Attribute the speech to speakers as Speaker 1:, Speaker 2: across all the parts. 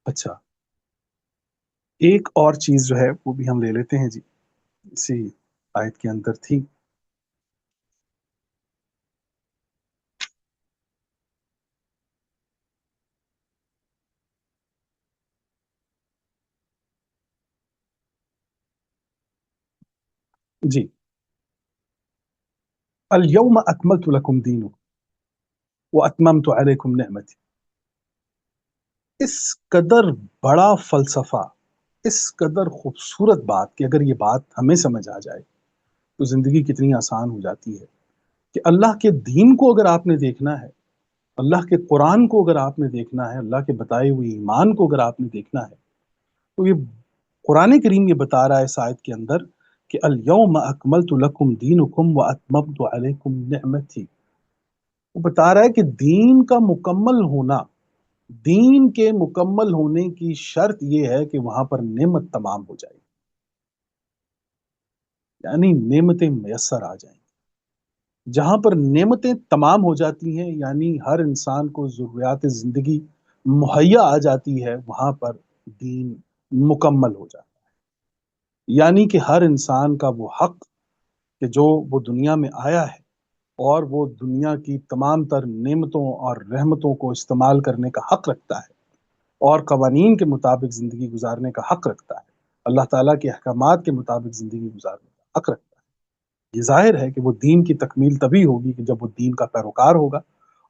Speaker 1: اچھا، ایک اور چیز جو ہے وہ بھی ہم لے لیتے ہیں جی، اسی آیت کے اندر تھی۔ جی، الیوم اکملت لکم دینکم واتممت علیکم نعمتی۔ اس قدر بڑا فلسفہ، اس قدر خوبصورت بات کہ اگر یہ بات ہمیں سمجھ آ جائے تو زندگی کتنی آسان ہو جاتی ہے، کہ اللہ کے دین کو اگر آپ نے دیکھنا ہے، اللہ کے قرآن کو اگر آپ نے دیکھنا ہے، اللہ کے بتائے ہوئے ایمان کو اگر آپ نے دیکھنا ہے، تو یہ قرآن کریم یہ بتا رہا ہے اس آیت کے اندر کہ الیوم اکملت لکم دینکم واتممت علیکم نعمتی۔ وہ بتا رہا ہے کہ دین کا مکمل ہونا، دین کے مکمل ہونے کی شرط یہ ہے کہ وہاں پر نعمت تمام ہو جائے، یعنی نعمتیں میسر آ جائیں۔ جہاں پر نعمتیں تمام ہو جاتی ہیں، یعنی ہر انسان کو ضروریات زندگی مہیا آ جاتی ہے، وہاں پر دین مکمل ہو جاتا ہے۔ یعنی کہ ہر انسان کا وہ حق کہ جو وہ دنیا میں آیا ہے اور وہ دنیا کی تمام تر نعمتوں اور رحمتوں کو استعمال کرنے کا حق رکھتا ہے اور قوانین کے مطابق زندگی گزارنے کا حق رکھتا ہے، اللہ تعالیٰ کے احکامات کے مطابق زندگی گزارنے کا حق رکھتا ہے۔ یہ ظاہر ہے کہ وہ دین کی تکمیل تبھی ہوگی کہ جب وہ دین کا پیروکار ہوگا،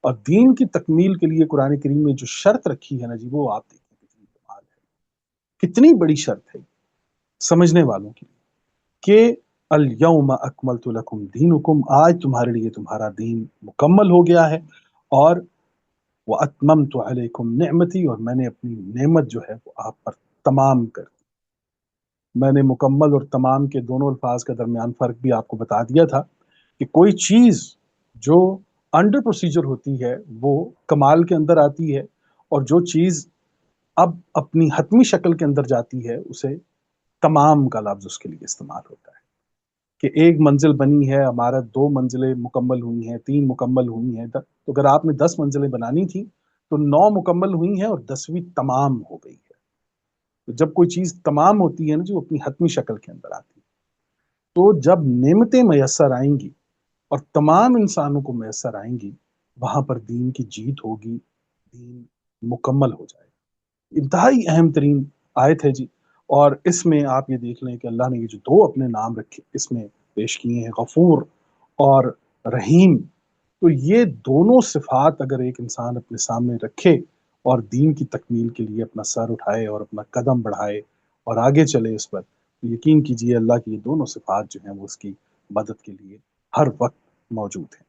Speaker 1: اور دین کی تکمیل کے لیے قرآن کریم نے جو شرط رکھی ہے نا جی، وہ آپ دیکھیں کتنی کمال ہے، کتنی بڑی شرط ہے سمجھنے والوں کی، کہ الیوم اکملت لکم دینکم، آج تمہارے لیے تمہارا دین مکمل ہو گیا ہے، اور واتممت علیکم نعمتی، اور میں نے اپنی نعمت جو ہے وہ آپ پر تمام کر دی۔ میں نے مکمل اور تمام کے دونوں الفاظ کے درمیان فرق بھی آپ کو بتا دیا تھا، کہ کوئی چیز جو انڈر پروسیجر ہوتی ہے وہ کمال کے اندر آتی ہے، اور جو چیز اب اپنی حتمی شکل کے اندر جاتی ہے اسے تمام کا لفظ اس کے لیے استعمال ہوتا ہے، کہ ایک منزل بنی ہے، ہمارا 2 منزلیں مکمل ہوئی ہیں، 3 مکمل ہوئی ہیں، تو اگر آپ نے 10 منزلیں بنانی تھی تو 9 مکمل ہوئی ہیں اور 10ویں تمام ہو گئی ہے۔ تو جب کوئی چیز تمام ہوتی ہے نا جو اپنی حتمی شکل کے اندر آتی ہے، تو جب نعمتیں میسر آئیں گی اور تمام انسانوں کو میسر آئیں گی، وہاں پر دین کی جیت ہوگی، دین مکمل ہو جائے گا۔ انتہائی اہم ترین آیت ہے جی، اور اس میں آپ یہ دیکھ لیں کہ اللہ نے یہ جو 2 اپنے نام رکھے اس میں پیش کیے ہیں، غفور اور رحیم، تو یہ دونوں صفات اگر ایک انسان اپنے سامنے رکھے اور دین کی تکمیل کے لیے اپنا سر اٹھائے اور اپنا قدم بڑھائے اور آگے چلے اس پر، تو یقین کیجئے اللہ کی یہ دونوں صفات جو ہیں وہ اس کی مدد کے لیے ہر وقت موجود ہیں۔